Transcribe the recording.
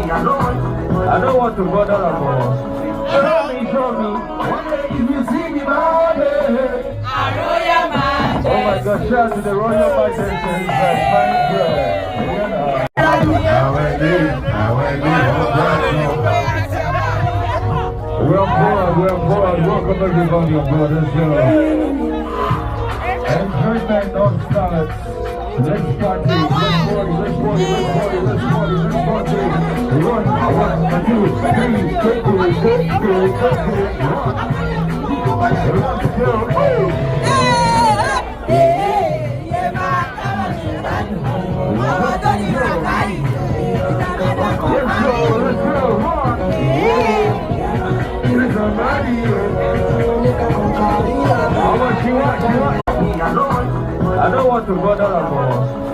I don't want to bother at all. Show me. One day if you see me, my oh my God, shout to the Royal Majesty and his fine girl. We're bored. Welcome everybody on board this show. Enjoyment on start. Let's party. Let's party. Run, 1, 2, 3, let's go. How much you want? I don't want to bother at all.